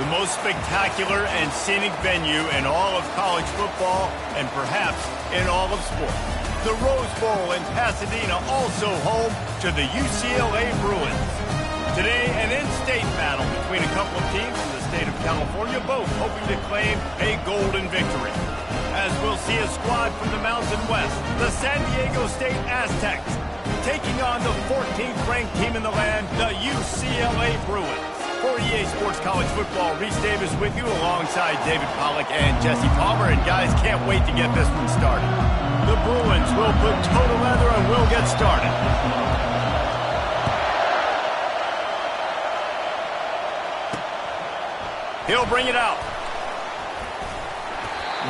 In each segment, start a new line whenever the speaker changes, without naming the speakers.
The most spectacular and scenic venue in all of college football and perhaps in all of sports. The Rose Bowl in Pasadena, also home to the UCLA Bruins. Today, an in-state battle between a couple of teams from the state of California, both hoping to claim a golden victory. As we'll see a squad from the Mountain West, the San Diego State Aztecs, taking on the 14th ranked team in the land, the UCLA Bruins. For EA Sports College Football, Reese Davis with you alongside David Pollack and Jesse Palmer. And guys, can't wait to get this one started. The Bruins will put toe to leather and we'll get started. He'll bring it out.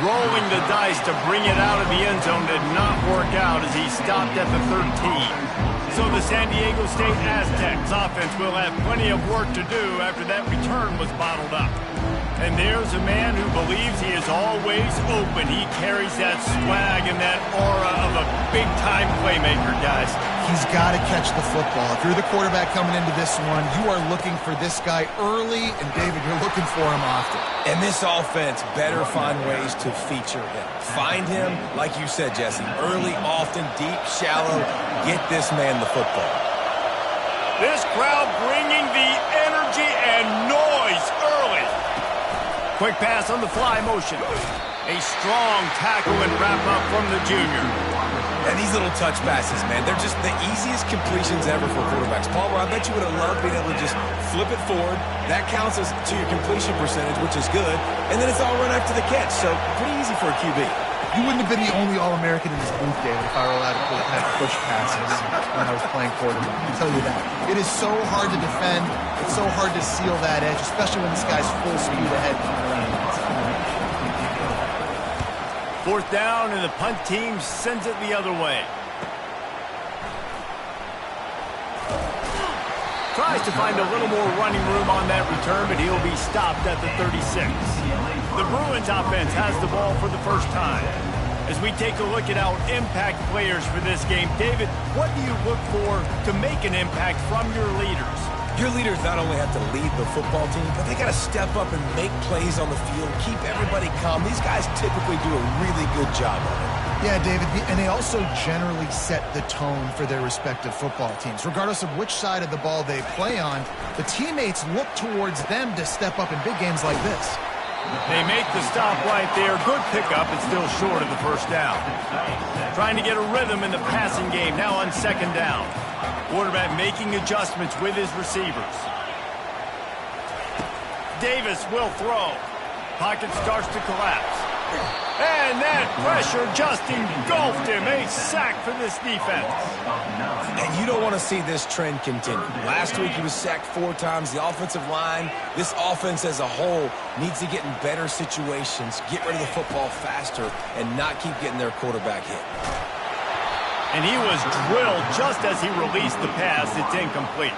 Rolling the dice to bring it out of the end zone did not work out as he stopped at the 13. So the San Diego State Aztecs offense will have plenty of work to do after that return was bottled up. And there's a man who believes he is always open. He carries that swag and that aura of a big-time playmaker, guys.
He's got to catch the football. If you're the quarterback coming into this one, you are looking for this guy early, and David, you're looking for him often.
And this offense better find ways to feature him. Find him, like you said, Jesse, early, often, deep, shallow. Get this man the football.
This crowd bringing the energy and noise early. Quick pass on the fly motion. A strong tackle and wrap-up from the junior.
And these little touch passes, man, they're just the easiest completions ever for quarterbacks. Palmer, I bet you would have loved being able to just flip it forward. That counts as to your completion percentage, which is good. And then it's all run after the catch, so pretty easy for a QB.
You wouldn't have been the only All-American in this booth, David, if I were allowed to have push passes when I was playing quarterback. I can tell you that. It is so hard to defend. It's so hard to seal that edge, especially when this guy's full speed ahead coming around.
Fourth down, and the punt team sends it the other way. Tries to find a little more running room on that return, but he'll be stopped at the 36. The Bruins offense has the ball for the first time. As we take a look at our impact players for this game, David, what do you look for to make an impact from your leaders?
Your leaders not only have to lead the football team, but they got to step up and make plays on the field, keep everybody calm. These guys typically do a really good job of it.
Yeah, David, and they also generally set the tone for their respective football teams. Regardless of which side of the ball they play on, the teammates look towards them to step up in big games like this.
They make the stop right there. Good pickup. It's still short of the first down. Trying to get a rhythm in the passing game now on second down. Quarterback making adjustments with his receivers. Davis will throw. Pocket starts to collapse. And that pressure just engulfed him. A sack for this defense.
And you don't want to see this trend continue. Last week he was sacked 4 times. The offensive line, this offense as a whole, needs to get in better situations, get rid of the football faster, and not keep getting their quarterback hit.
And he was drilled just as he released the pass. It's incomplete.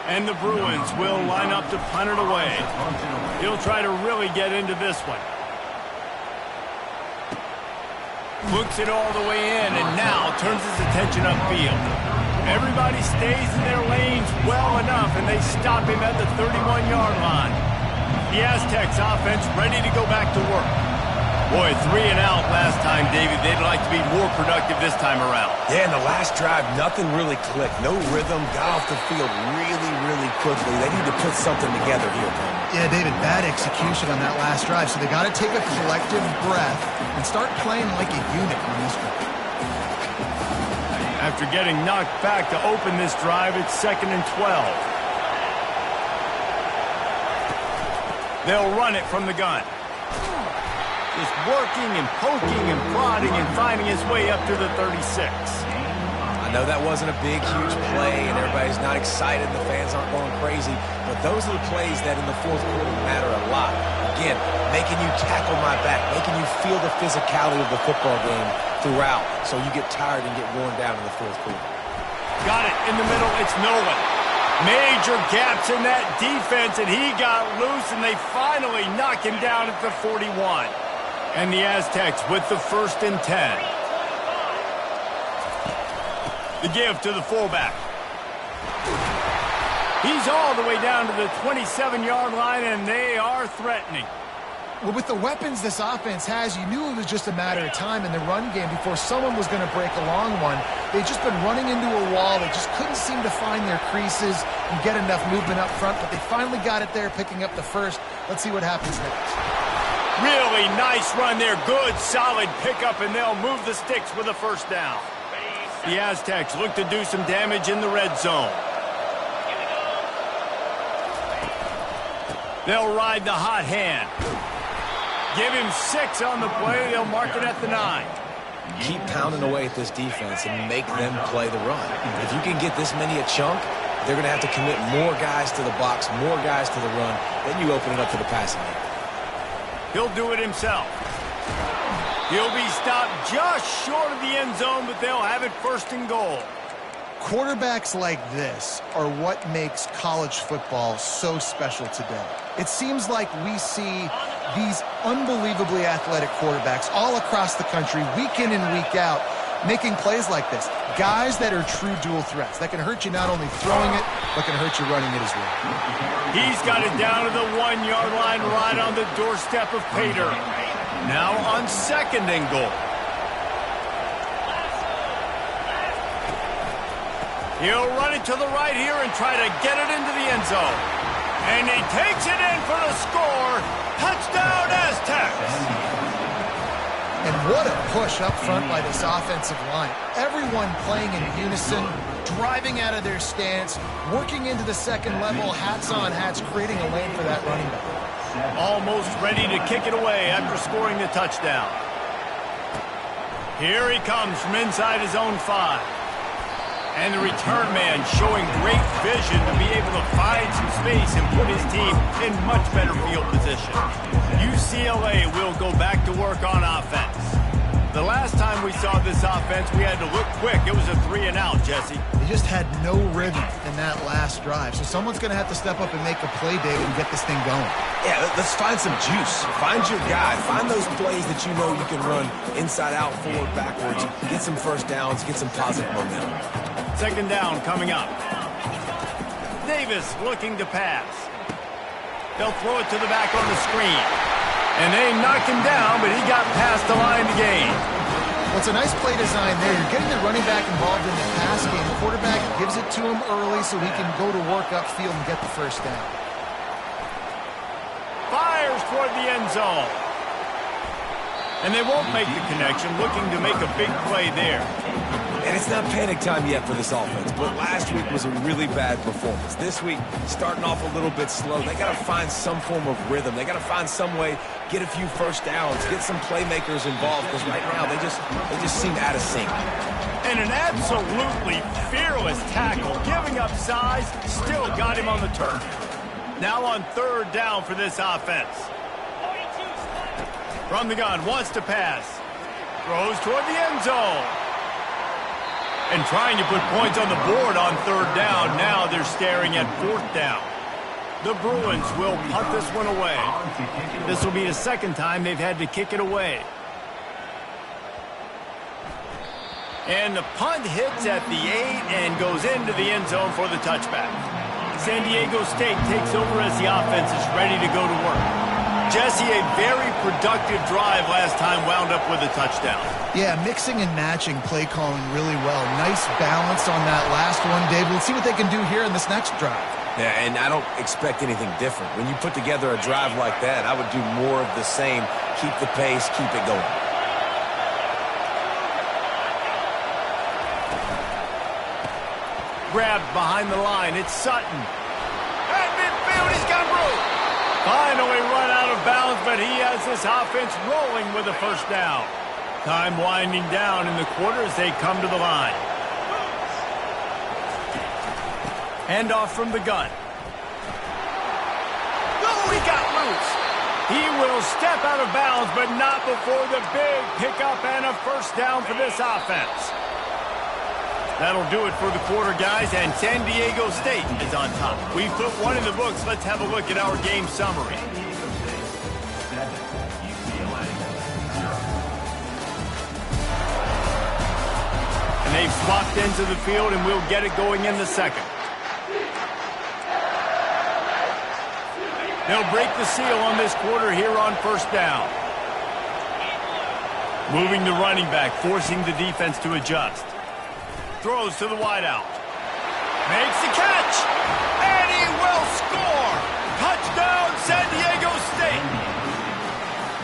And the Bruins will line up to punt it away. He'll try to really get into this one. Looks it all the way in and now turns his attention upfield. Everybody stays in their lanes well enough, and they stop him at the 31-yard line. The Aztecs offense ready to go back to work. Boy, 3 and out last time, David. They'd like to be more productive this time around.
Yeah, in the last drive, nothing really clicked. No rhythm, got off the field really, really quickly. They need to put something together here.
Yeah, David, bad execution on that last drive, so they got to take a collective breath and start playing like a unit on this one.
After getting knocked back to open this drive, it's 2nd and 12. They'll run it from the gun. Just working and poking and prodding and finding his way up to the 36.
I know that wasn't a big, huge play, and everybody's not excited. The fans aren't going crazy. But those are the plays that in the fourth quarter matter a lot. Again, making you tackle my back, making you feel the physicality of the football game throughout, so you get tired and get worn down in the fourth quarter.
Got it in the middle. It's Nolan. Major gaps in that defense, and he got loose, and they finally knock him down at the 41. And the Aztecs with the 1st and 10. The give to the fullback. He's all the way down to the 27-yard line, and they are threatening.
Well, with the weapons this offense has, you knew it was just a matter of time in the run game before someone was going to break a long one. They've just been running into a wall. They just couldn't seem to find their creases and get enough movement up front, but they finally got it there, picking up the first. Let's see what happens next.
Really nice run there. Good, solid pickup, and they'll move the sticks with a first down. The Aztecs look to do some damage in the red zone. They'll ride the hot hand. Give him 6 on the play. They'll mark it at the 9.
Keep pounding away at this defense and make them play the run. If you can get this many a chunk, they're going to have to commit more guys to the box, more guys to the run. Then you open it up to the passing game.
He'll do it himself. He'll be stopped just short of the end zone, but they'll have it first and goal.
Quarterbacks like this are what makes college football so special today. It seems like we see these unbelievably athletic quarterbacks all across the country, week in and week out, making plays like this. Guys that are true dual threats, that can hurt you not only throwing it, but can hurt you running it as well.
He's got it down to the 1-yard line, right on the doorstep of Pater. Now on second and goal. He'll run it to the right here and try to get it into the end zone. And he takes it in for the score. Touchdown, Aztecs!
And what a push up front by this offensive line. Everyone playing in unison, driving out of their stance, working into the second level, hats on hats, creating a lane for that running back.
Almost ready to kick it away after scoring the touchdown. Here he comes from inside his own 5. And the return man showing great vision to be able to find some space and put his team in much better field position. UCLA will go back to work on offense. The last time we saw this offense, we had to look quick. It was a 3-and-out, Jesse.
They just had no rhythm in that last drive. So someone's going to have to step up and make a play, David, and get this thing going.
Yeah, let's find some juice. Find your guy. Find those plays that you know you can run inside out, forward, backwards. Get some first downs. Get some positive momentum.
Second down coming up. Davis looking to pass. They'll throw it to the back on the screen. And they knocked him down, but he got past the line to gain.
Well, it's a nice play design there. You're getting the running back involved in the pass game. The quarterback gives it to him early so he can go to work upfield and get the first down.
Fires toward the end zone. And they won't make the connection, looking to make a big play there.
And it's not panic time yet for this offense, but last week was a really bad performance. This week, starting off a little bit slow. They got to find some form of rhythm. They got to find some way, get a few first downs, get some playmakers involved, because right now they just seem out of sync.
And an absolutely fearless tackle, giving up size, still got him on the turf. Now on third down for this offense. From the gun, wants to pass. Throws toward the end zone. And trying to put points on the board on third down. Now they're staring at fourth down. The Bruins will punt this one away. This will be the second time they've had to kick it away. And the punt hits at the 8 and goes into the end zone for the touchback. San Diego State takes over as the offense is ready to go to work. Jesse, a very productive drive last time wound up with a touchdown.
Yeah, mixing and matching play calling really well. Nice balance on that last one, David. Let's see what they can do here in this next drive.
Yeah, and I don't expect anything different. When you put together a drive like that, I would do more of the same. Keep the pace, keep it going.
Grabbed behind the line. It's Sutton. At midfield, he's got room. Finally run out of bounds, but he has this offense rolling with a first down. Time winding down in the quarter as they come to the line. Handoff from the gun. Oh, he got loose. He will step out of bounds, but not before the big pickup and a first down for this offense. That'll do it for the quarter, guys, and San Diego State is on top. We've put one in the books. Let's have a look at our game summary. And they've swapped ends of the field, and we'll get it going in the second. They'll break the seal on this quarter here on first down. Moving the running back, forcing the defense to adjust. Throws to the wideout. Makes the catch. And he will score. Touchdown, San Diego State.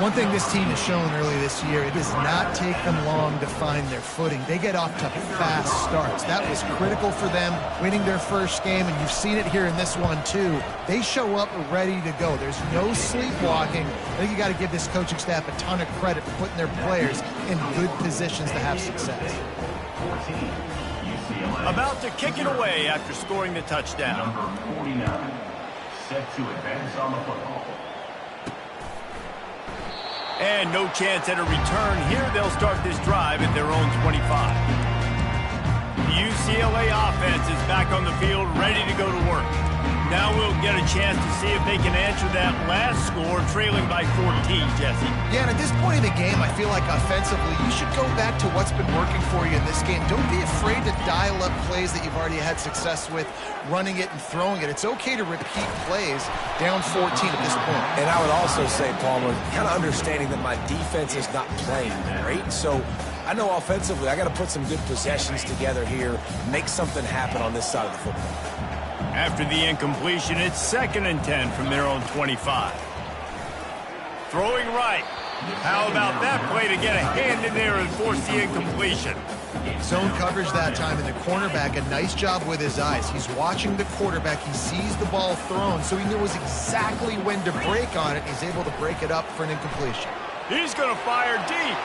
One thing this team has shown early this year, it does not take them long to find their footing. They get off to fast starts. That was critical for them, winning their first game, and you've seen it here in this one too. They show up ready to go. There's no sleepwalking. I think you got to give this coaching staff a ton of credit for putting their players in good positions to have success.
About to kick it away after scoring the touchdown.
Number 49, set to advance on the football.
And no chance at a return here. They'll start this drive at their own 25. The UCLA offense is back on the field, ready to go to work. Now we'll get a chance to see if they can answer that last score, trailing by 14, Jesse.
Yeah, and at this point in the game, I feel like offensively, you should go back to what's been working for you in this game. Don't be afraid to dial up plays that you've already had success with, running it and throwing it. It's okay to repeat plays down 14 at this point.
And I would also say, Palmer, kind of understanding that my defense is not playing great, so I know offensively I got to put some good possessions together here, make something happen on this side of the football.
After the incompletion, it's 2nd and 10 from their own 25. Throwing right. How about that play to get a hand in there and force the incompletion?
Zone coverage that time, and the cornerback, a nice job with his eyes. He's watching the quarterback. He sees the ball thrown, so he knows exactly when to break on it. He's able to break it up for an incompletion.
He's going to fire deep.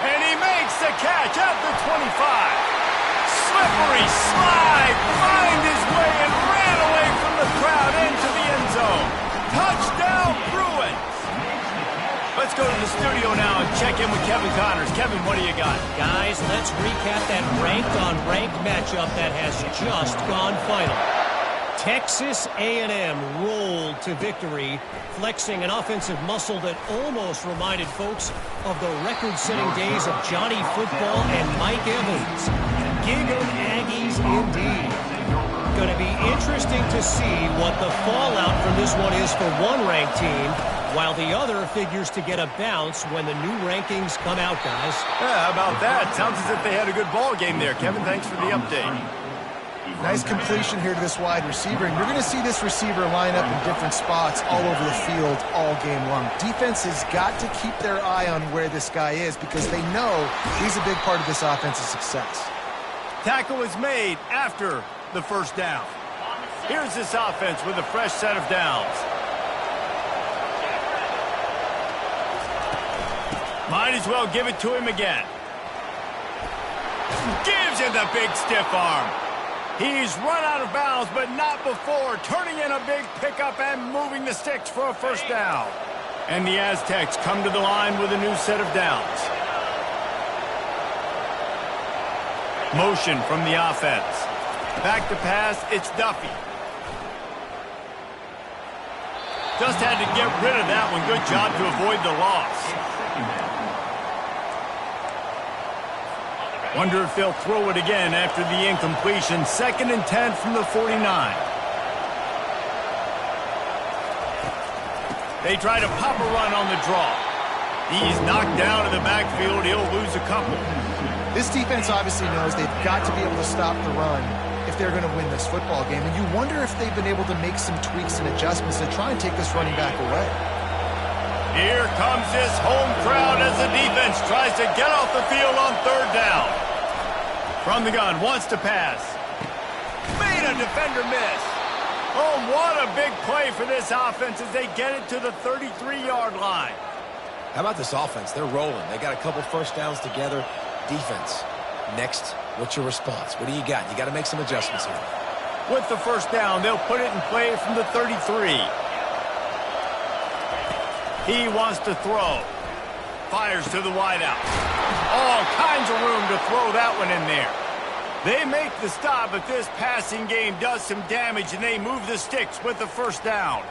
And he makes the catch at the 25. Slippery slide, find his way and ran away from the crowd into the end zone. Touchdown, Bruins. Let's go to the studio now and check in with Kevin Connors. Kevin, what do you got?
Guys, let's recap that ranked-on-ranked matchup that has just gone final. Texas A&M rolled to victory, flexing an offensive muscle that almost reminded folks of the record-setting days of Johnny Football and Mike Evans. Gig 'em Aggies indeed. Going to be interesting to see what the fallout from this one is for one ranked team, while the other figures to get a bounce when the new rankings come out, guys.
Yeah, how about that? Sounds as if they had a good ball game there. Kevin, thanks for the update.
Nice completion here to this wide receiver, and you're going to see this receiver line up in different spots all over the field all game long. Defense has got to keep their eye on where this guy is because they know he's a big part of this offense's success.
Tackle is made after the first down. Here's this offense with a fresh set of downs. Might as well give it to him again. Gives him the big stiff arm. He's run out of bounds, but not before turning in a big pickup and moving the sticks for a first down. And the Aztecs come to the line with a new set of downs. Motion from the offense. Back to pass, it's Duffy. Just had to get rid of that one. Good job to avoid the loss. Wonder if they'll throw it again after the incompletion. 2nd and 10 from the 49. They try to pop a run on the draw. He's knocked down in the backfield. He'll lose a couple.
This defense obviously knows they've got to be able to stop the run if they're going to win this football game. And you wonder if they've been able to make some tweaks and adjustments to try and take this running back away.
Here comes this home crowd as the defense tries to get off the field on 3rd down. From the gun, wants to pass. Made a defender miss. Oh, what a big play for this offense as they get it to the 33-yard line.
How about this offense? They're rolling. They got a couple first downs together. Defense, next, what's your response? What do you got? You got to make some adjustments here.
With the first down, they'll put it in play from the 33. He wants to throw. Fires to the wideout. All kinds of room to throw that one in there. They make the stop, but this passing game does some damage, and they move the sticks with the first down.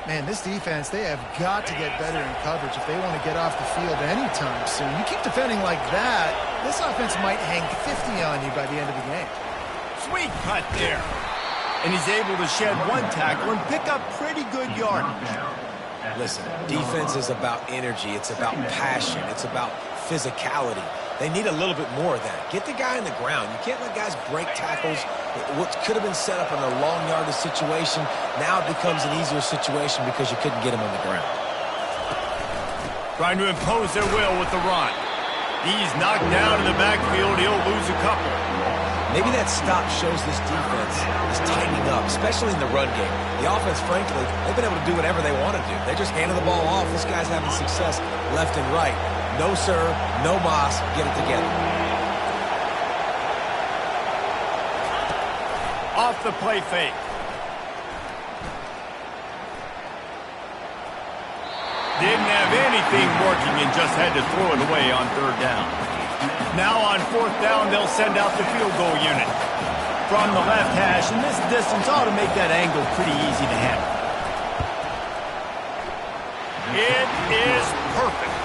Man, this defense, they have got to get better in coverage if they want to get off the field anytime soon. You keep defending like that, this offense might hang 50 on you by the end of the game.
Sweet cut there. and he's able to shed one tackle and pick up pretty good yardage.
Listen, defense is about energy. It's about passion. It's about physicality. They need a little bit more of that. Get the guy in the ground. You can't let guys break tackles. What could have been set up in a long yardage situation, now it becomes an easier situation because you couldn't get him on the ground.
Trying to impose their will with the run. He's knocked down in the backfield. He'll lose a couple.
Maybe that stop shows this defense is tightening up, especially in the run game. The offense, frankly, they've been able to do whatever they want to do. They just handed the ball off. This guy's having success left and right. No, sir. No, Moss. Get it together.
Off the play fake. Didn't have anything working and just had to throw it away on third down. Now on fourth down, they'll send out the field goal unit. From the left hash, and this distance ought to make that angle pretty easy to handle. It is perfect.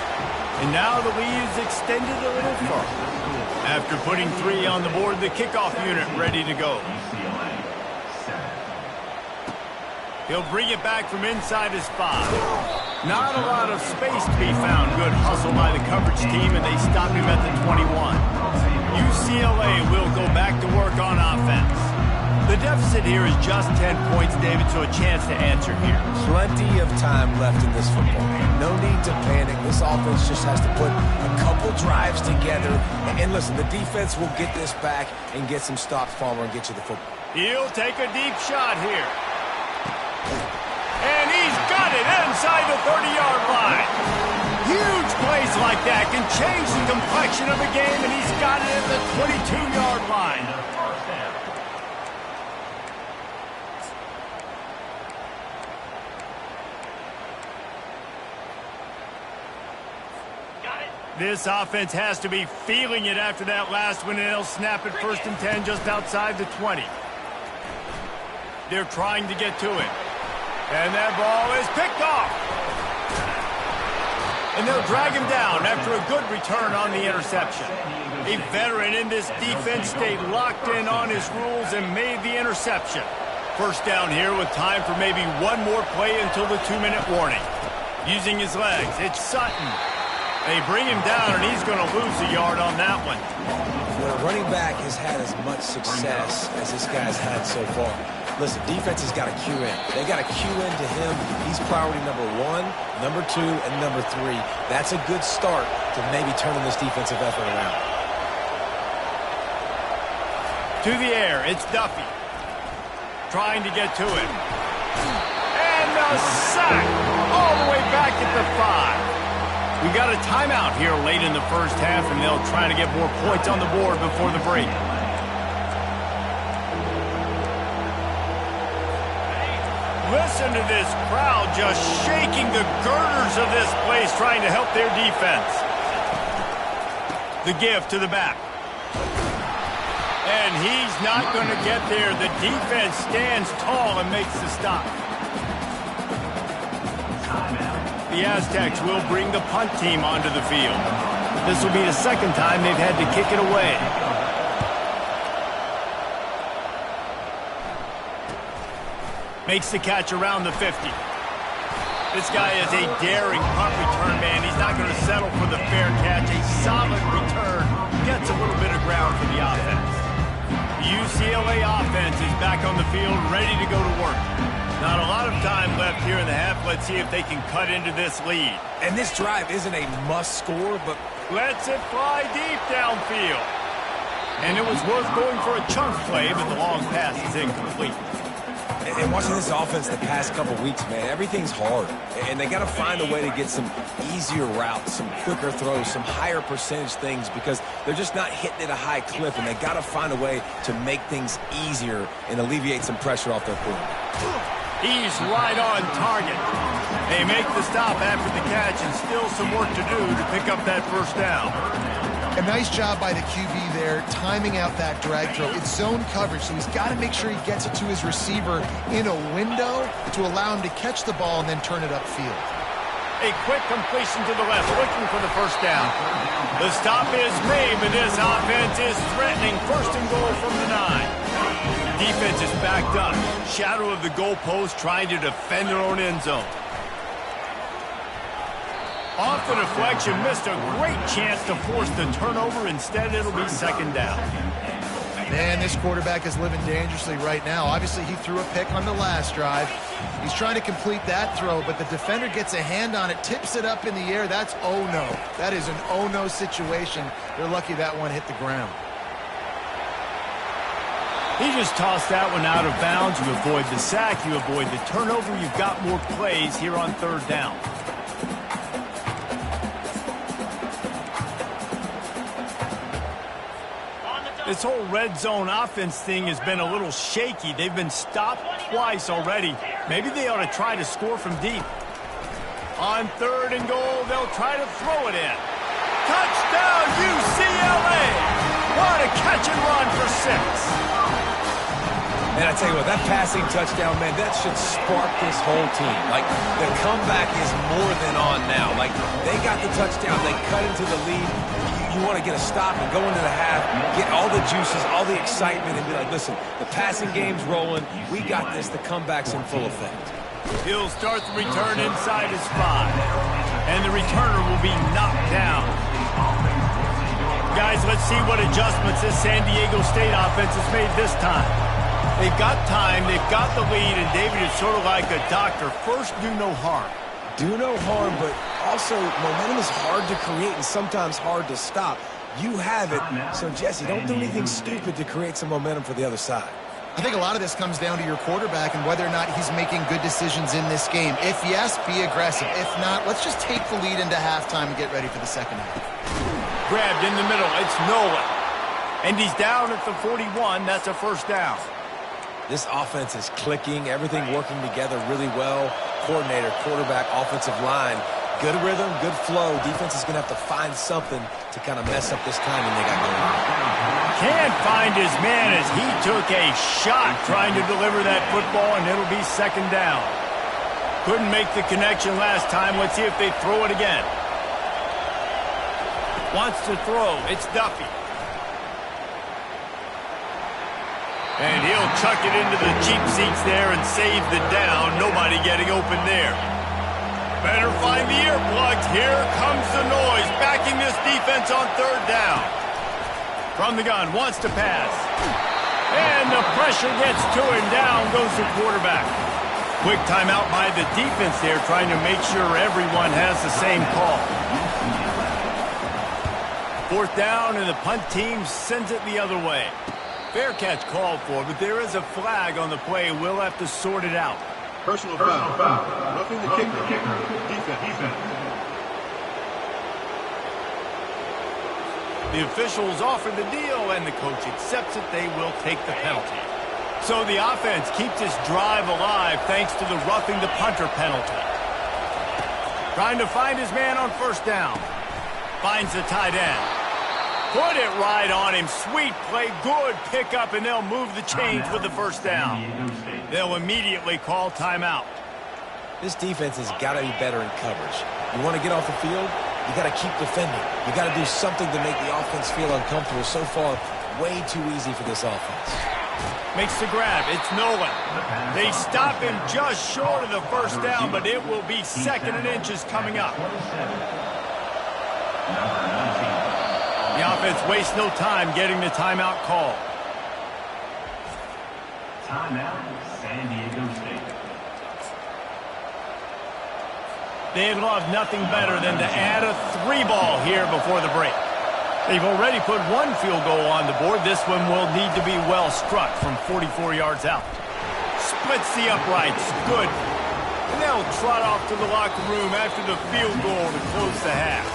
And now the lead is extended a little further. After putting 3 on the board, the kickoff unit ready to go. He'll bring it back from inside his 5. Not a lot of space to be found. Good hustle by the coverage team, and they stop him at the 21. UCLA will go back to work on offense. The deficit here is just 10 points, David, so a chance to answer here.
Plenty of time left in this football game. No need to panic. This offense just has to put a couple drives together. And listen, the defense will get this back and get some stops, Palmer, and get you the football.
He'll take a deep shot here. And he's got it inside the 30-yard line. Huge plays like that can change the complexion of a game, and he's got it at the 22-yard line. This offense has to be feeling it after that last one, and they'll snap it 1st and 10 just outside the 20. They're trying to get to it. And that ball is picked off. And they'll drag him down after a good return on the interception. A veteran in this defense stayed locked in on his rules and made the interception. First down here with time for maybe one more play until the 2-minute warning. Using his legs, it's Sutton. They bring him down, and he's going to lose a yard on that one.
When a running back has had as much success as this guy's had so far, listen, defense has got to cue in. They got to cue in to him. He's priority number 1, number 2, and number 3. That's a good start to maybe turning this defensive effort around.
To the air, it's Duffy. Trying to get to it. And a sack all the way back at the 5. We got a timeout here late in the first half, and they'll try to get more points on the board before the break. Listen to this crowd just shaking the girders of this place, trying to help their defense. The give to the back. And he's not going to get there. The defense stands tall and makes the stop. The Aztecs will bring the punt team onto the field. This will be the second time they've had to kick it away. Makes the catch around the 50. This guy is a daring punt return man. He's not going to settle for the fair catch. A solid return gets a little bit of ground for the offense. The UCLA offense is back on the field, ready to go to work. Not a lot of time left here in the half. Let's see if they can cut into this lead.
And this drive isn't a must score, but
lets it fly deep downfield. And it was worth going for a chunk play, but the long pass is incomplete.
And watching this offense the past couple weeks, man, everything's hard. And they got to find a way to get some easier routes, some quicker throws, some higher percentage things, because they're just not hitting at a high clip, and they got to find a way to make things easier and alleviate some pressure off their quarterback.
He's right on target. They make the stop after the catch, and still some work to do to pick up that first down.
A nice job by the QB there, timing out that drag throw. It's zone coverage, so he's got to make sure he gets it to his receiver in a window to allow him to catch the ball and then turn it upfield.
A quick completion to the left, looking for the first down. The stop is made, but this offense is threatening. 1st and goal from the 9. defense is backed up. Shadow of the goalpost, trying to defend their own end zone. Off the deflection, missed a great chance to force the turnover. Instead, it'll be second down.
Man, this quarterback is living dangerously right now. Obviously, he threw a pick on the last drive. He's trying to complete that throw, but the defender gets a hand on it, tips it up in the air. That's oh no. That is an oh no situation. They're lucky that one hit the ground.
He just tossed that one out of bounds. You avoid the sack, you avoid the turnover. You've got more plays here on third down. This whole red zone offense thing has been a little shaky. They've been stopped twice already. Maybe they ought to try to score from deep. On third and goal, they'll try to throw it in. Touchdown, UCLA! What a catch and run for 6.
And I tell you what, that passing touchdown, man, that should spark this whole team. Like, the comeback is more than on now. Like, they got the touchdown. They cut into the lead. You want to get a stop and go into the half, get all the juices, all the excitement, and be like, listen, the passing game's rolling. We got this. The comeback's in full effect.
He'll start the return inside his 5. And the returner will be knocked down. Guys, let's see what adjustments this San Diego State offense has made this time. They've got time, they've got the lead, and David is sort of like a doctor. First, do no harm.
Do no harm, but also momentum is hard to create and sometimes hard to stop. You have it, so Jesse, don't do anything stupid to create some momentum for the other side.
I think a lot of this comes down to your quarterback and whether or not he's making good decisions in this game. If yes, be aggressive. If not, let's just take the lead into halftime and get ready for the second half.
Grabbed in the middle, it's Nolan. And he's down at the 41, that's a first down.
This offense is clicking, everything working together really well. Coordinator, quarterback, offensive line. Good rhythm, good flow. Defense is going to have to find something to kind of mess up this timing they got going on.
Can't find his man as he took a shot trying to deliver that football, and it'll be second down. Couldn't make the connection last time. Let's see if they throw it again. Wants to throw. It's Duffy. And he'll chuck it into the cheap seats there and save the down. Nobody getting open there. Better find the earplugs. Here comes the noise, backing this defense on third down. From the gun, wants to pass. And the pressure gets to him. Down goes the quarterback. Quick timeout by the defense there, trying to make sure everyone has the same call. Fourth down, and the punt team sends it the other way. Fair catch called for, but there is a flag on the play. We'll have to sort it out.
Personal foul. Roughing the kicker. Defense.
The officials offer the deal, and the coach accepts it. They will take the penalty. So the offense keeps this drive alive thanks to the roughing the punter penalty. Trying to find his man on first down. Finds the tight end. Put it right on him. Sweet play. Good pickup, and they'll move the chains with the first down. They'll immediately call timeout.
This defense has got to be better in coverage. You want to get off the field, you got to keep defending. You got to do something to make the offense feel uncomfortable. So far, way too easy for this offense.
Makes the grab. It's Nolan. They stop him just short of the first down, but it will be second and inches coming up. The offense wastes no time getting the timeout call.
Timeout, San Diego State.
They'd love nothing better than to add a 3-ball here before the break. They've already put one field goal on the board. This one will need to be well struck from 44 yards out. Splits the uprights. Good. And they'll trot off to the locker room after the field goal to close the half.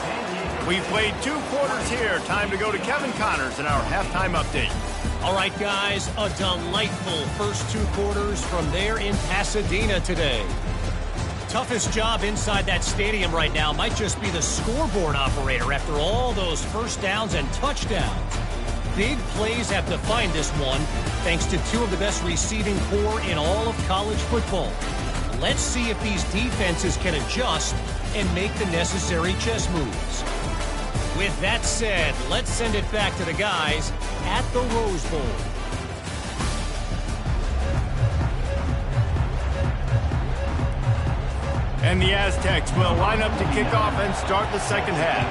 We've played 2 quarters here. Time to go to Kevin Connors in our halftime update.
All right, guys, a delightful first 2 quarters from there in Pasadena today. Toughest job inside that stadium right now might just be the scoreboard operator after all those first downs and touchdowns. Big plays have defined this one, thanks to 2 of the best receiving corps in all of college football. Let's see if these defenses can adjust and make the necessary chess moves. With that said, let's send it back to the guys at the Rose Bowl.
And the Aztecs will line up to kick off and start the second half.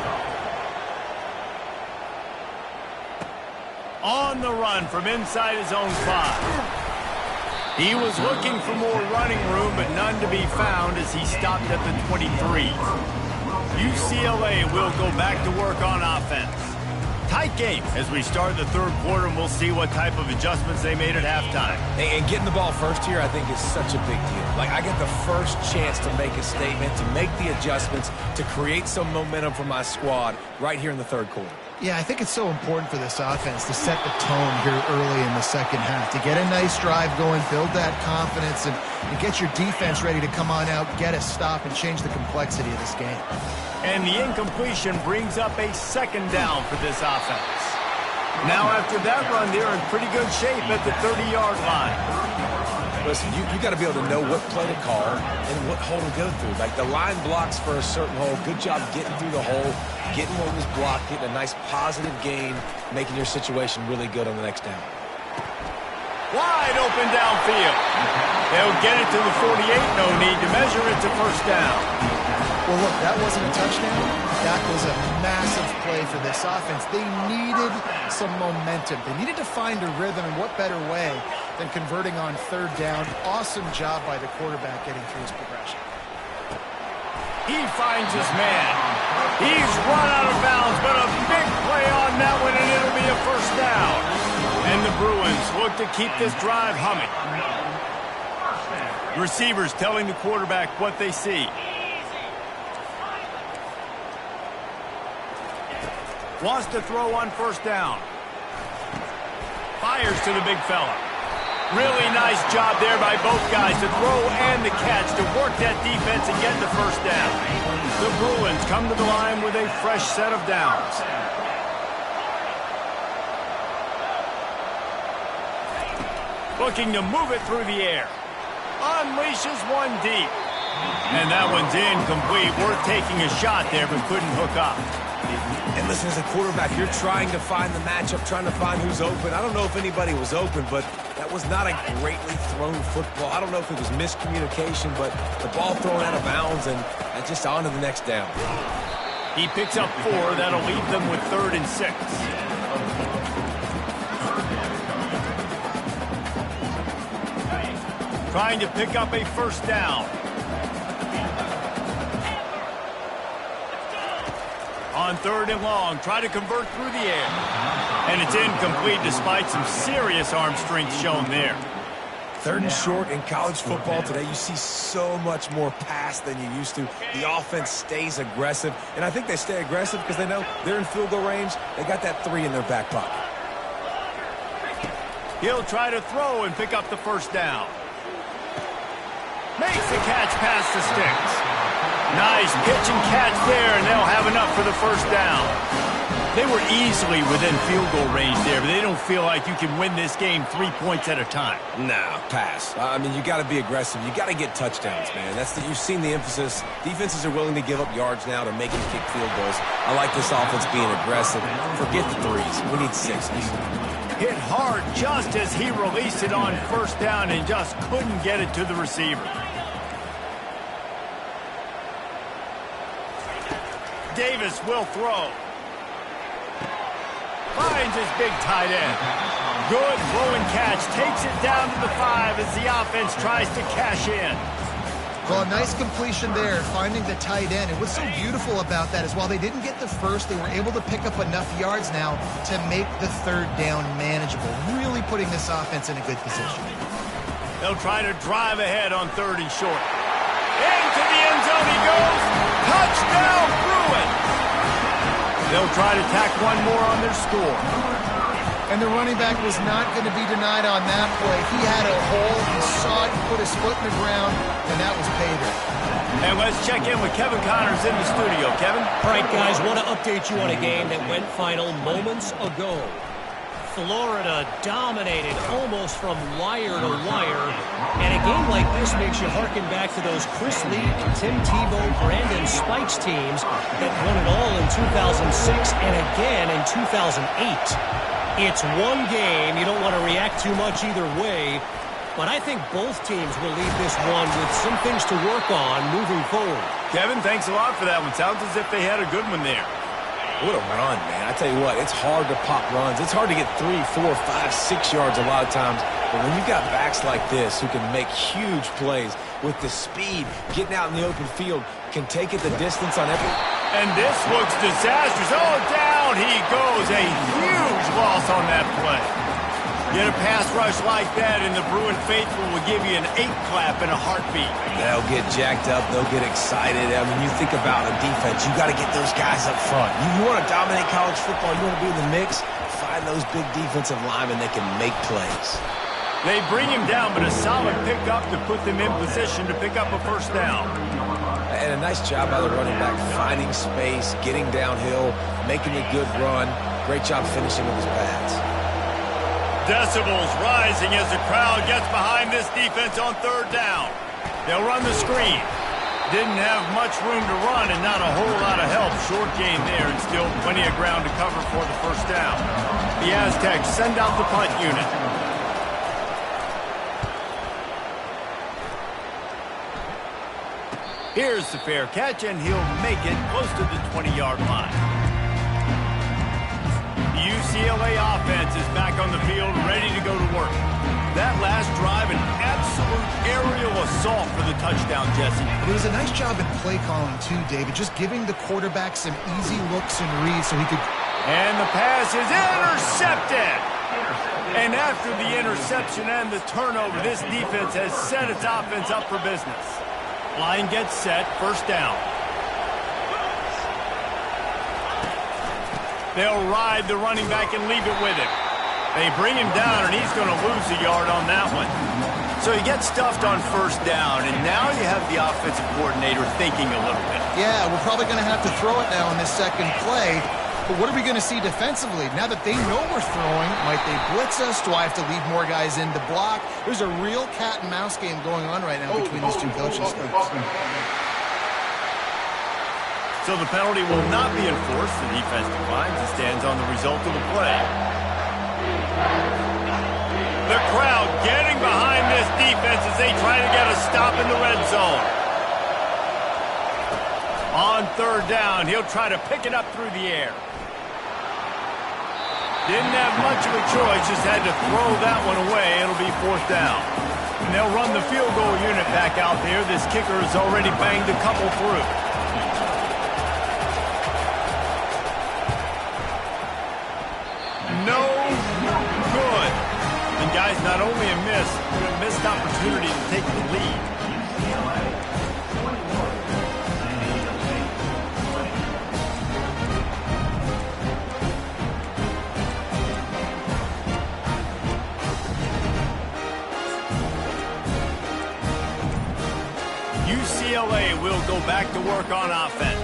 On the run from inside his own 5. He was looking for more running room, but none to be found as he stopped at the 23. UCLA will go back to work on offense. Tight game as we start the third quarter, and we'll see what type of adjustments they made at halftime.
And getting the ball first here, I think, is such a big deal. Like, I get the first chance to make a statement, to make the adjustments, to create some momentum for my squad right here in the third quarter.
Yeah, I think it's so important for this offense to set the tone here early in the second half, to get a nice drive going, build that confidence, and get your defense ready to come on out, get a stop, and change the complexity of this game.
And the incompletion brings up a second down for this offense. Now after that run, they're in pretty good shape at the 30-yard line.
Listen, you got to be able to know what play to call and what hole to go through. Like, the line blocks for a certain hole. Good job getting through the hole, getting what was blocked, getting a nice positive gain, making your situation really good on the next down.
Wide open downfield. They'll get it to the 48. No need to measure it to first down.
Well, look, that wasn't a touchdown. That was a massive play for this offense. They needed some momentum. They needed to find a rhythm, and what better way than converting on third down. Awesome job by the quarterback getting through his progression.
He finds his man. He's run out of bounds, but a big play on that one, and it'll be a first down. And the Bruins look to keep this drive humming. Receivers telling the quarterback what they see. Wants to throw on first down. Fires to the big fella. Really nice job there by both guys to throw and the catch to work that defense and get the first down. The Bruins come to the line with a fresh set of downs. Looking to move it through the air. Unleashes one deep. And that one's incomplete. Worth taking a shot there, but couldn't hook up.
And listen, as a quarterback, you're trying to find the matchup, trying to find who's open. I don't know if anybody was open, but that was not a greatly thrown football. I don't know if it was miscommunication, but the ball thrown out of bounds, and just on to the next down.
He picks up 4. That'll leave them with 3rd and 6. Trying to pick up a first down. On 3rd and long, try to convert through the air. And it's incomplete despite some serious arm strength shown there.
3rd and short in college football today, you see so much more pass than you used to. The offense stays aggressive, and I think they stay aggressive because they know they're in field goal range. They got that 3 in their back pocket.
He'll try to throw and pick up the first down. Makes the catch past the sticks. Nice pitch and catch there, and they'll have enough for the first down. They were easily within field goal range there, but they don't feel like you can win this game 3 points at a time.
No, pass. I mean, you got to be aggressive. You got to get touchdowns, man. You've seen the emphasis. Defenses are willing to give up yards now to make you kick field goals. I like this offense being aggressive. Forget the 3s. We need 6s.
Hit hard just as he released it on first down and just couldn't get it to the receiver. Davis will throw. Finds his big tight end. Good throw and catch. Takes it down to the 5 as the offense tries to cash in.
Well, a nice completion there, finding the tight end. And what's so beautiful about that is while they didn't get the first, they were able to pick up enough yards now to make the 3rd down manageable, really putting this offense in a good position.
They'll try to drive ahead on 3rd and short. Into the end zone he goes. Touchdown, Bruins! They'll try to tack one more on their score.
And the running back was not going to be denied on that play. He had a hole, he saw it, put his foot in the ground, and that was payday.
And let's check in with Kevin Connors in the studio. Kevin?
All right, guys, want to update you on a game that went final moments ago. Florida dominated almost from wire to wire. And a game like this makes you harken back to those Chris Lee, Tim Tebow, Brandon Spikes teams that won it all in 2006 and again in 2008. It's one game. You don't want to react too much either way. but I think both teams will leave this one with some things to work on moving forward.
Kevin, thanks a lot for that one. Sounds as if they had a good one there.
What a run, man. I tell you what, it's hard to pop runs. It's hard to get 3, 4, 5, 6 yards a lot of times. But when you've got backs like this who can make huge plays with the speed, getting out in the open field, can take it the distance on every...
And this looks disastrous. Oh, down he goes. A huge loss on that play. Get a pass rush like that, and the Bruin faithful will give you an 8-clap in a heartbeat.
They'll get jacked up. They'll get excited. I mean, you think about a defense. You got to get those guys up front. You want to dominate college football. You want to be in the mix. Find those big defensive linemen that can make plays.
They bring him down, but a solid pickup to put them in position to pick up a first down.
And a nice job by the running back, finding space, getting downhill, making a good run. Great job finishing with his pads.
Decibels rising as the crowd gets behind this defense on third down. They'll run the screen. Didn't have much room to run and not a whole lot of help. Short gain there and still plenty of ground to cover for the first down. The Aztecs send out the punt unit. Here's the fair catch, and he'll make it close to the 20-yard line. The UCLA offense is back on the field, ready to go to work. That last drive, an absolute aerial assault for the touchdown, Jesse.
It was a nice job in play calling, too, David, just giving the quarterback some easy looks and reads so he could...
And the pass is intercepted! And after the interception and the turnover, this defense has set its offense up for business. Line gets set, first down. They'll ride the running back and leave it with him. They bring him down, and he's going to lose a yard on that one. So he gets stuffed on first down, and now you have the offensive coordinator thinking a little bit.
Yeah, we're probably going to have to throw it now in this second play. But what are we going to see defensively? Now that they know we're throwing, might they blitz us? Do I have to leave more guys in to block? There's a real cat and mouse game going on right now between these two coaches.
So the penalty will not be enforced. The defense declines and stands on the result of the play. The crowd getting behind this defense as they try to get a stop in the red zone. On third down, he'll try to pick it up through the air. Didn't have much of a choice, just had to throw that one away. It'll be fourth down. And they'll run the field goal unit back out there. This kicker has already banged a couple through. No good. And guys, not only a miss, but a missed opportunity to take the lead. UCLA will go back to work on offense.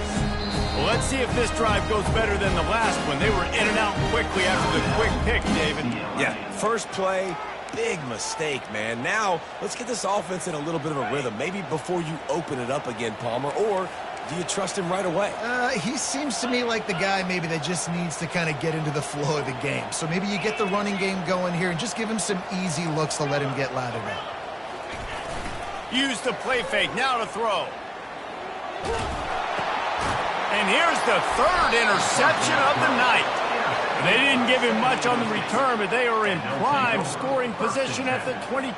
Well, let's see if this drive goes better than the last one. They were in and out quickly after the quick pick, David.
Yeah, first play, big mistake, man. Now, let's get this offense in a little bit of a rhythm. Maybe before you open it up again, Palmer, or do you trust him right away?
He seems to me like the guy maybe that just needs to kind of get into the flow of the game. So maybe you get the running game going here and just give him some easy looks to let him get lathered up.
Use the play fake, now to throw. And here's the third interception of the night. They didn't give him much on the return, but they are in prime scoring position at the 22.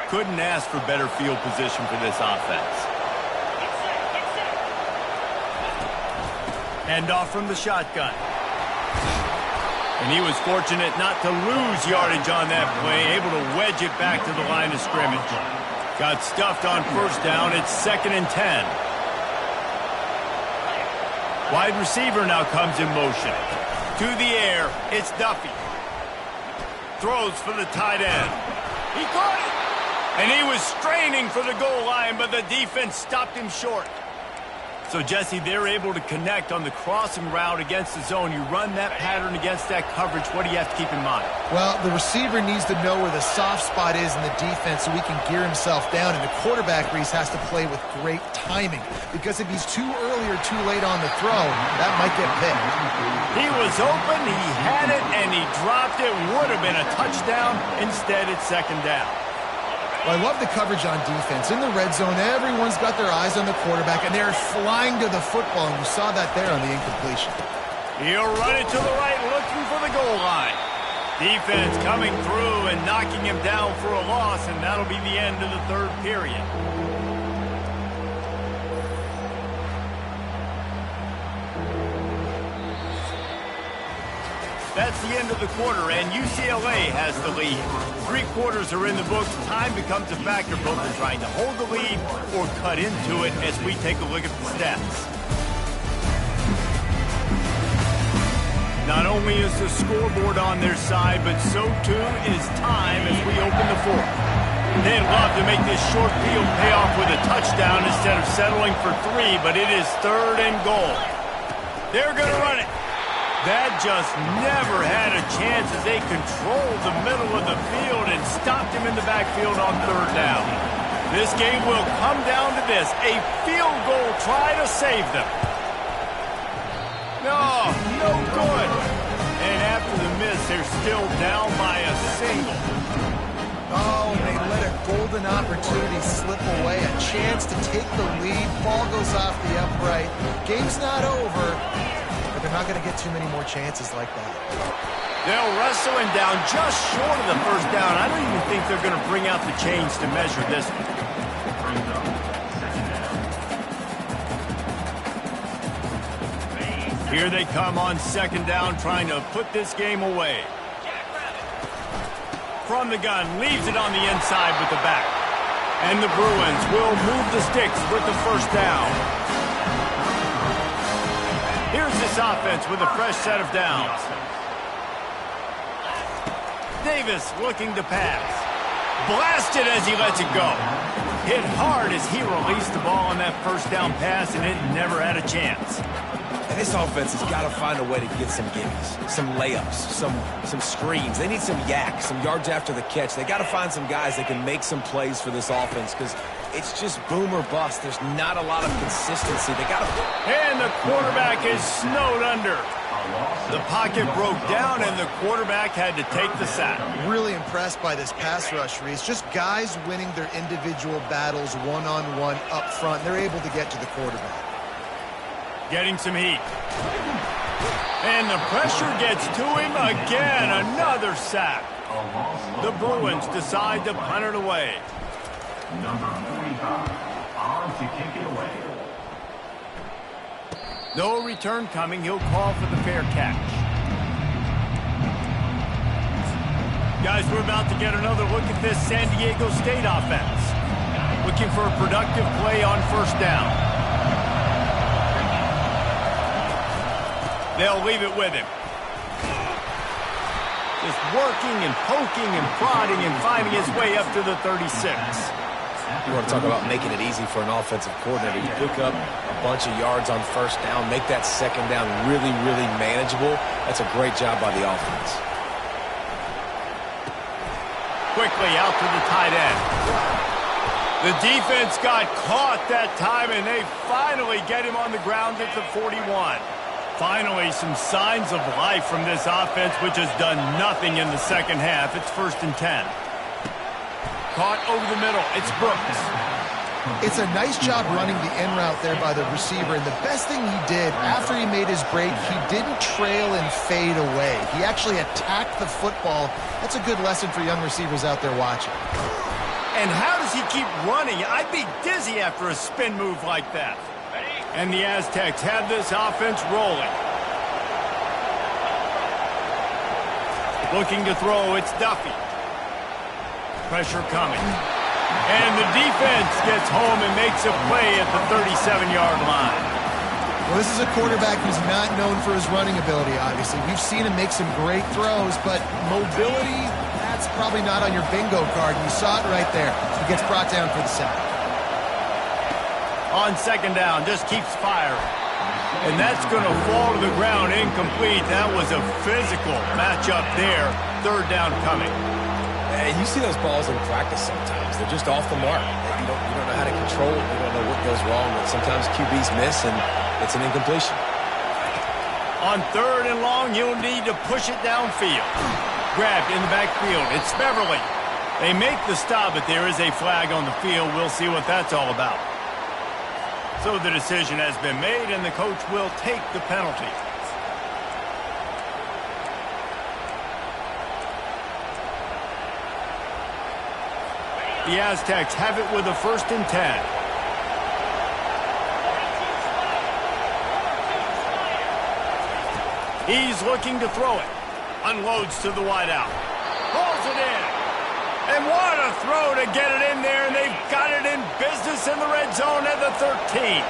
Couldn't ask for better field position for this offense. Hand off from the shotgun. And he was fortunate not to lose yardage on that play, able to wedge it back to the line of scrimmage. Got stuffed on first down. It's 2nd and 10. Wide receiver now comes in motion. To the air, it's Duffy. Throws for the tight end. He caught it! And he was straining for the goal line, but the defense stopped him short. So, Jesse, they're able to connect on the crossing route against the zone. You run that pattern against that coverage. What do you have to keep in mind?
Well, the receiver needs to know where the soft spot is in the defense so he can gear himself down. And the quarterback, Reese, has to play with great timing. Because if he's too early or too late on the throw, that might get picked.
He was open, he had it, and he dropped it. Would have been a touchdown. Instead, it's 2nd down.
Well, I love the coverage on defense. In the red zone, everyone's got their eyes on the quarterback, and they're flying to the football, and you saw that there on the incompletion.
He'll run it to the right, looking for the goal line. Defense coming through and knocking him down for a loss, and that'll be the end of the third period. That's the end of the quarter, and UCLA has the lead. 3 quarters are in the books. Time becomes a factor, both in trying to hold the lead or cut into it as we take a look at the stats. Not only is the scoreboard on their side, but so too is time as we open the fourth. They'd love to make this short field pay off with a touchdown instead of settling for 3, but it is 3rd and goal. They're going to run it. That just never had a chance as they controlled the middle of the field and stopped him in the backfield on 3rd down. This game will come down to this, a field goal try to save them. No good. And after the miss, they're still down by a single.
Oh, and they let a golden opportunity slip away, a chance to take the lead. Ball goes off the upright. Game's not over. They're not going to get too many more chances like that.
They'll wrestle him down just short of the 1st down. I don't even think they're going to bring out the chains to measure this one. Here they come on 2nd down, trying to put this game away. From the gun, leaves it on the inside with the back. And the Bruins will move the sticks with the 1st down. Here's this offense with a fresh set of downs. Davis looking to pass. Blasted as he lets it go. Hit hard as he released the ball on that 1st down pass, and it never had a chance.
And this offense has got to find a way to get some gimmies, some layups, some screens. They need some yak, some yards after the catch. They got to find some guys that can make some plays for this offense because it's just boom or bust. There's not a lot of consistency. They got to.
And the quarterback is snowed under. The pocket broke down, and the quarterback had to take the sack.
Really impressed by this pass rush, Reese. Just guys winning their individual battles one-on-one up front. They're able to get to the quarterback.
Getting some heat. And the pressure gets to him again. Another sack. The Bruins decide to punt it away.
Number 45 on to kick it away.
No return coming. He'll call for the fair catch. Guys, we're about to get another look at this San Diego State offense. Looking for a productive play on 1st down. They'll leave it with him. Just working and poking and prodding and finding his way up to the 36.
You want to talk about making it easy for an offensive coordinator. You pick up a bunch of yards on 1st down, make that 2nd down really, really manageable. That's a great job by the offense.
Quickly out to the tight end. The defense got caught that time, and they finally get him on the ground at the 41. Finally, some signs of life from this offense, which has done nothing in the 2nd half. It's 1st and 10. Caught over the middle. It's Brooks.
It's a nice job running the in route there by the receiver, and the best thing he did after he made his break, he didn't trail and fade away. He actually attacked the football. That's a good lesson for young receivers out there watching.
And how does he keep running? I'd be dizzy after a spin move like that. And the Aztecs have this offense rolling. Looking to throw, it's Duffy. Pressure coming. And the defense gets home and makes a play at the 37-yard line.
Well, this is a quarterback who's not known for his running ability, obviously. We've seen him make some great throws, but mobility, that's probably not on your bingo card. You saw it right there. He gets brought down for the sack.
On 2nd down, just keeps firing. And that's going to fall to the ground incomplete. That was a physical matchup there. 3rd down coming.
And you see those balls in practice sometimes. They're just off the mark. You don't know how to control it. You don't know what goes wrong. But sometimes QBs miss, and it's an incompletion.
On 3rd and long, you'll need to push it downfield. Grabbed in the backfield. It's Beverly. They make the stop, but there is a flag on the field. We'll see what that's all about. So the decision has been made, and the coach will take the penalty. The Aztecs have it with a 1st and 10. He's looking to throw it. Unloads to the wideout. Pulls it in. And what a throw to get it in there, and they've got it in business in the red zone at the 13.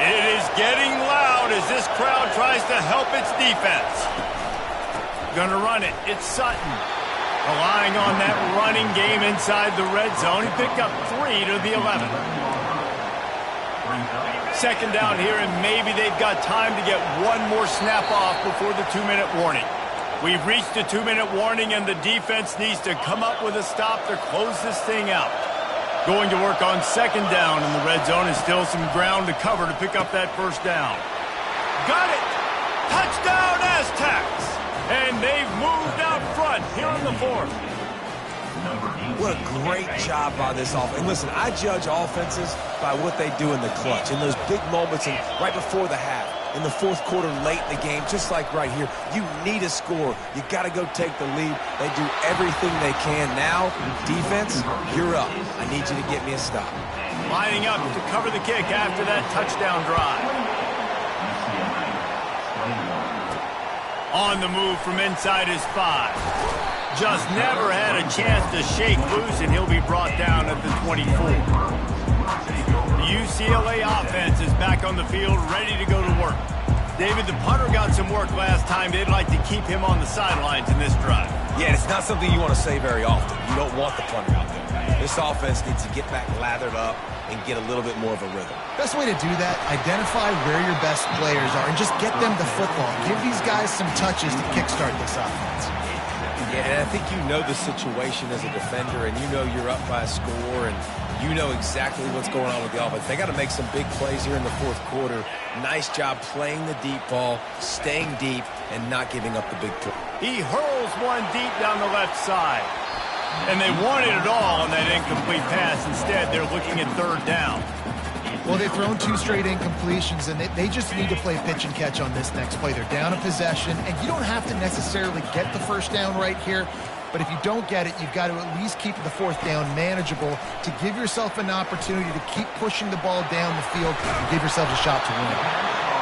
It is getting loud as this crowd tries to help its defense. Gonna run it. It's Sutton. Relying on that running game inside the red zone. He picked up 3 to the 11. 2nd down here, and maybe they've got time to get one more snap off before the 2-minute warning. We've reached the 2-minute warning, and the defense needs to come up with a stop to close this thing out. Going to work on 2nd down in the red zone, and still some ground to cover to pick up that 1st down. Got it! Touchdown Aztecs! And they've moved out front here in the 4th.
What a great job by this offense. And listen, I judge offenses by what they do in the clutch, in those big moments and right before the half, in the 4th quarter, late in the game, just like right here. You need a score. You got to go take the lead. They do everything they can. Now, defense, you're up. I need you to get me a stop.
Lining up to cover the kick after that touchdown drive. On the move from inside his 5. Just never had a chance to shake loose, and he'll be brought down at the 24. The UCLA offense is back on the field, ready to go to work. David, the punter got some work last time. They'd like to keep him on the sidelines in this drive.
Yeah, it's not something you want to say very often. You don't want the punter out there. This offense needs to get back lathered up and get a little bit more of a rhythm.
Best way to do that, identify where your best players are and just get them the football. Give these guys some touches to kickstart this offense.
Yeah, and I think you know the situation as a defender, and you know you're up by a score, and you know exactly what's going on with the offense. They got to make some big plays here in the 4th quarter. Nice job playing the deep ball, staying deep, and not giving up the big play.
He hurls one deep down the left side. And they wanted it all on that incomplete pass. Instead, they're looking at 3rd down.
Well, they've thrown 2 straight incompletions, and they just need to play pitch and catch on this next play. They're down a possession, and you don't have to necessarily get the 1st down right here, but if you don't get it, you've got to at least keep the 4th down manageable to give yourself an opportunity to keep pushing the ball down the field and give yourself a shot to win.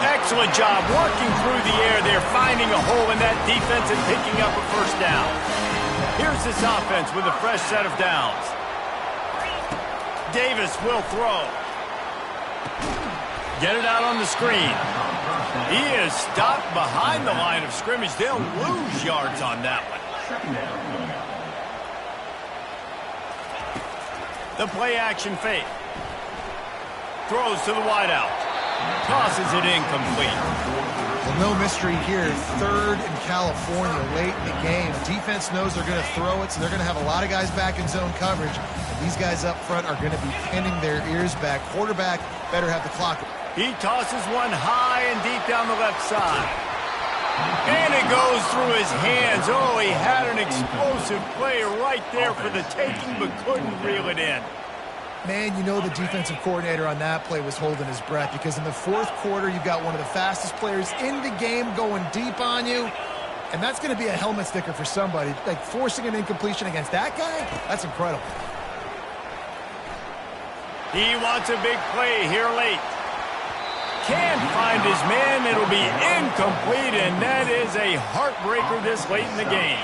Excellent job working through the air. They're finding a hole in that defense and picking up a 1st down. Here's this offense with a fresh set of downs. Davis will throw. Get it out on the screen. He is stopped behind the line of scrimmage. They'll lose yards on that one. The play action fake. Throws to the wideout. Tosses it incomplete.
Well, no mystery here. 3rd in California late in the game. Defense knows they're going to throw it, so they're going to have a lot of guys back in zone coverage. And these guys up front are going to be pinning their ears back. Quarterback better have the clock.
He tosses one high and deep down the left side. And it goes through his hands. Oh, he had an explosive play right there for the taking, but couldn't reel it in.
Man, you know the defensive coordinator on that play was holding his breath, because in the 4th quarter, you've got one of the fastest players in the game going deep on you, and that's going to be a helmet sticker for somebody. Like, forcing an incompletion against that guy, that's incredible.
He wants a big play here late. Can't find his man. It'll be incomplete, and that is a heartbreaker this late in the game.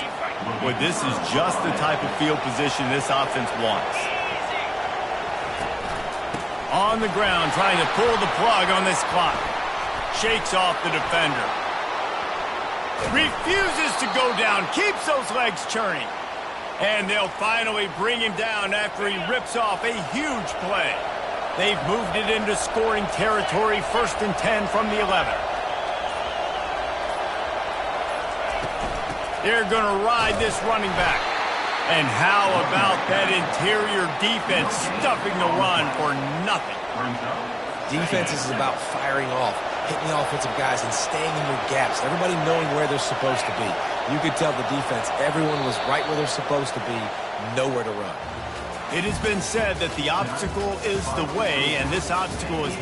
Boy, this is just the type of field position this offense wants. On the ground, trying to pull the plug on this clock. Shakes off the defender. Refuses to go down. Keeps those legs churning. And they'll finally bring him down after he rips off a huge play. They've moved it into scoring territory. 1st and 10 from the 11. They're going to ride this running back. And how about that interior defense stuffing the run for nothing?
Defense is about firing off. hitting the offensive guys and staying in your gaps, everybody knowing where they're supposed to be. You could tell the defense, everyone was right where they're supposed to be, nowhere to run.
It has been said that the obstacle is the way, and this obstacle is